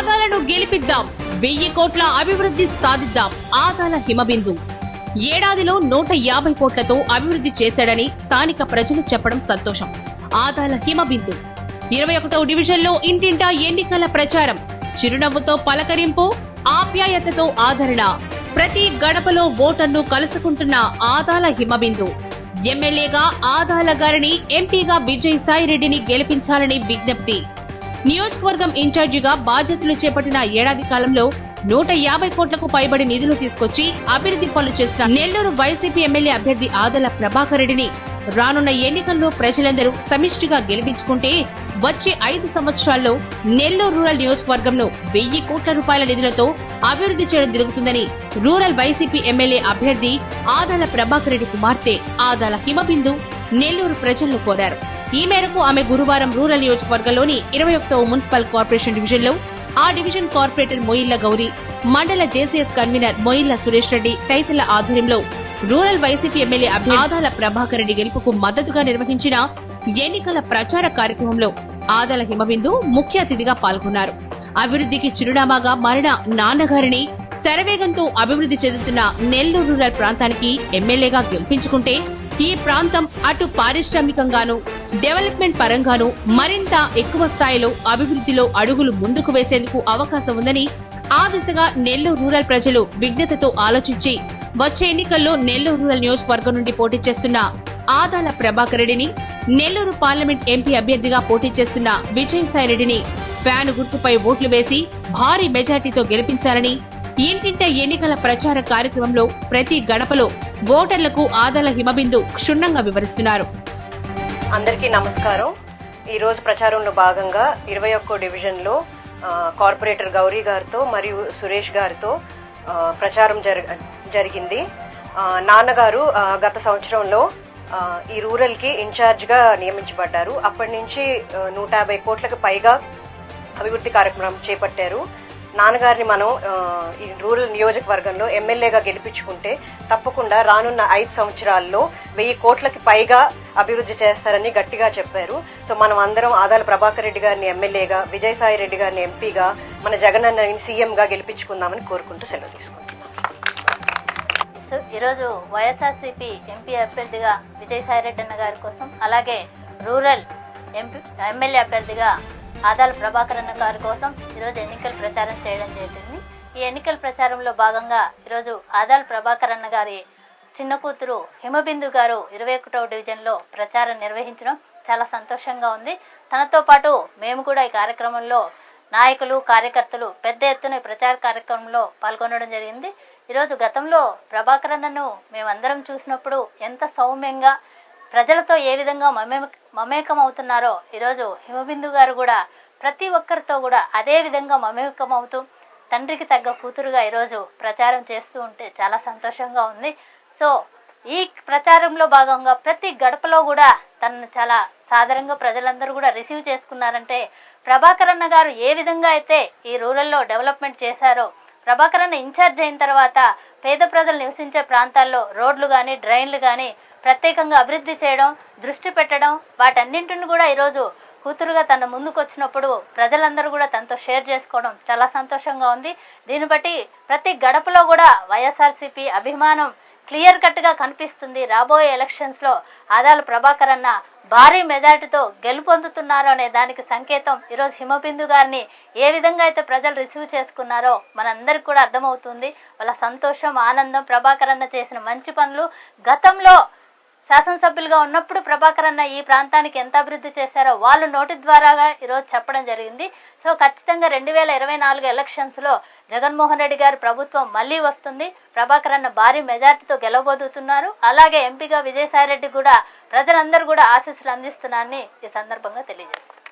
ఆదాలను గెలిపిద్దాం, 1000 కోట్ల అభివృద్ధి సాధిద్దాం. ఆదాల హిమబిందు ఏడాదిలో 150 కోట్లతో అభివృద్ధి చేశాడని స్థానిక ప్రజలు చెప్పడం సంతోషం. ఆదాల హిమబిందు 21వ డివిజన్లో ఇంటింటా ఎన్నికల ప్రచారం, చిరునవ్వుతో పలకరింపు, ఆప్యాయతతో ఆదరణ, ప్రతి గడపలో ఓటర్ను కలుసుకుంటున్న ఆదాల హిమబిందు. ఎమ్మెల్యేగా ఆదాల గారిని, ఎంపీగా విజయసాయిరెడ్డిని గెలిపించాలని విజ్ఞప్తి. నియోజకవర్గం ఇన్ఛార్జిగా బాధ్యతలు చేపట్టిన ఏడాది కాలంలో 150 కోట్లకు పైబడి నిధులు తీసుకొచ్చి అభివృద్ధి పనులు చేసిన నెల్లూరు వైసీపీ ఎమ్మెల్యే అభ్యర్థి ఆదాల ప్రభాకర్ రెడ్డిని రానున్న ఎన్నికల్లో ప్రజలందరూ సమిష్టిగా గెలిపించుకుంటే వచ్చే 5 సంవత్సరాల్లో నెల్లూరు రూరల్ నియోజకవర్గంలో 1000 కోట్ల రూపాయల నిధులతో అభివృద్ధి చేయడం జరుగుతుందని రూరల్ వైసీపీ ఎమ్మెల్యే అభ్యర్థి ఆదాల ప్రభాకర్ రెడ్డి కుమార్తె ఆదాల హిమబిందు నెల్లూరు ప్రజలను కోరారు. ఈ మేరకు ఆమె గురువారం రూరల్ నియోజకవర్గంలోని 21వ మున్సిపల్ కార్పొరేషన్ డివిజన్లో ఆ డివిజన్ కార్పొరేటర్ మొయిల్ల గౌరీ, మండల జేసీఎస్ కన్వీనర్ మొయిల్ల సురేష్ రెడ్డి తదితరుల ఆధ్వర్యంలో rural YCP MLA Adala Prabhakar Reddy గెలుపుకు మద్దతుగా నిర్వహించిన ఎన్నికల ప్రచార కార్యక్రమంలో ఆదాల హిమబిందు ముఖ్య అతిథిగా పాల్గొన్నారు. అభివృద్ధికి చిరునామాగా మారిన నాన్నగారిని, శరవేగంతో అభివృద్ధి చెందుతున్న నెల్లూరు రూరల్ ప్రాంతానికి ఎమ్మెల్యేగా గెలిపించుకుంటే ఈ ప్రాంతం అటు పారిశ్రామికంగానూ డెవలప్మెంట్ పరంగానూ మరింత ఎక్కువ స్థాయిలో అభివృద్ధిలో అడుగులు ముందుకు వేసేందుకు అవకాశం ఉందని, ఆ దిశగా నెల్లూరు రూరల్ ప్రజలు విజ్ఞతతో ఆలోచించి వచ్చే ఎన్నికల్లో నెల్లూరు రూరల్ నియోజకవర్గం నుండి పోటీ చేస్తున్న ఆదాల ప్రభాకర్ రెడ్డిని, నెల్లూరు పార్లమెంట్ ఎంపీ అభ్యర్థిగా పోటీ చేస్తున్న విజయసాయిరెడ్డిని ఫ్యాను గుర్తుపై ఓట్లు వేసి భారీ మెజార్టీతో గెలిపించాలని ఇంటింట ఎన్నికల ప్రచార కార్యక్రమంలో ప్రతి గడపలో ఓటర్లకు ఆదాల హిమబిందు క్షుణ్ణంగా వివరిస్తున్నారు. అందరికీ నమస్కారం. ఈ రోజు ప్రచారంలో భాగంగా 21వ డివిజన్లో కార్పొరేటర్ గౌరీ గారితో మరియు సురేష్ గారితో ప్రచారం జరిగింది. నాన్నగారు గత సంవత్సరంలో ఈ రూరల్కి ఇన్ఛార్జ్గా నియమించబడ్డారు. అప్పటి నుంచి 150 కోట్లకు పైగా అభివృద్ధి కార్యక్రమం చేపట్టారు. నాన్నగారిని మనం ఈ రూరల్ నియోజకవర్గంలో ఎమ్మెల్యేగా గెలిపించుకుంటే తప్పకుండా రానున్న 5 సంవత్సరాల్లో 1000 కోట్లకి పైగా అభివృద్ధి చేస్తారని గట్టిగా చెప్పారు. సో మనం అందరం ఆదాల ప్రభాకర్ రెడ్డి గారిని ఎమ్మెల్యేగా, విజయసాయి రెడ్డి గారిని ఎంపీగా, మన జగన్ అన్నని సీఎంగా గెలిపించుకుందామని కోరుకుంటూ సెలవు తీసుకుంటున్నాం. సో ఈరోజు వైఎస్ఆర్సీపీ ఎంపీ అభ్యర్థిగా విజయసాయి రెడ్డి అన్న గారి కోసం, అలాగే రూరల్ ఎమ్మెల్యే అభ్యర్థిగా ఆదాల ప్రభాకర్ అన్న గారి కోసం ఈరోజు ఎన్నికల ప్రచారం చేయడం జరిగింది. ఈ ఎన్నికల ప్రచారంలో భాగంగా ఈరోజు ఆదాల ప్రభాకర్ అన్న గారి చిన్న కూతురు హిమబిందు గారు 21వ డివిజన్లో ప్రచారం నిర్వహించడం చాలా సంతోషంగా ఉంది. తనతో పాటు మేము కూడా ఈ కార్యక్రమంలో నాయకులు, కార్యకర్తలు పెద్ద ఎత్తున ప్రచార కార్యక్రమంలో పాల్గొనడం జరిగింది. ఈరోజు గతంలో ప్రభాకర్ అన్నను మేమందరం చూసినప్పుడు ఎంత సౌమ్యంగా ప్రజలతో ఏ విధంగా మమేకం అవుతున్నారో ఈరోజు హిమబిందు గారు కూడా ప్రతి ఒక్కరితో కూడా అదే విధంగా మమేకం అవుతూ తండ్రికి తగ్గ కూతురుగా ఈరోజు ప్రచారం చేస్తూ ఉంటే చాలా సంతోషంగా ఉంది. సో ఈ ప్రచారంలో భాగంగా ప్రతి గడపలో కూడా తనను చాలా సాధారణంగా ప్రజలందరూ కూడా రిసీవ్ చేసుకున్నారంటే ప్రభాకర్ అన్న గారు ఏ విధంగా అయితే ఈ రూరల్లో డెవలప్మెంట్ చేశారో, ప్రభాకర్ అన్న ఇన్ఛార్జ్ అయిన తర్వాత పేద ప్రజలు నివసించే ప్రాంతాల్లో రోడ్లు కానీ, డ్రైన్లు కానీ ప్రత్యేకంగా అభివృద్ధి చేయడం, దృష్టి పెట్టడం, వాటన్నింటిని కూడా ఈరోజు కూతురుగా తన ముందుకు వచ్చినప్పుడు ప్రజలందరూ కూడా తనతో షేర్ చేసుకోవడం చాలా సంతోషంగా ఉంది. దీన్ని బట్టి ప్రతి గడపలో కూడా వైఎస్ఆర్సీపీ అభిమానం క్లియర్ కట్ గా కనిపిస్తుంది. రాబోయే ఎలక్షన్స్ లో ఆదాల ప్రభాకర్ అన్న భారీ మెజార్టీతో గెలుపొందుతున్నారు అనే దానికి సంకేతం ఈరోజు హిమబిందు గారిని ఏ విధంగా అయితే ప్రజలు రిసీవ్ చేసుకున్నారో మనందరికి కూడా అర్థమవుతుంది. వాళ్ళ సంతోషం, ఆనందం, ప్రభాకర్ అన్న చేసిన మంచి పనులు, గతంలో శాసనసభ్యులుగా ఉన్నప్పుడు ప్రభాకర్ అన్న ఈ ప్రాంతానికి ఎంత అభివృద్ధి చేశారో వాళ్ళు నోటి ద్వారా ఈరోజు చెప్పడం జరిగింది. సో ఖచ్చితంగా 2024 ఎలక్షన్స్ లో జగన్మోహన్ రెడ్డి గారి ప్రభుత్వం మళ్లీ వస్తుంది. ప్రభాకర్ అన్న భారీ మెజార్టీతో గెలవబోతున్నారు. అలాగే ఎంపీగా విజయసాయి రెడ్డి కూడా ప్రజలందరూ కూడా ఆశీస్సులు అందిస్తున్నారని ఈ సందర్భంగా తెలియజేస్తారు.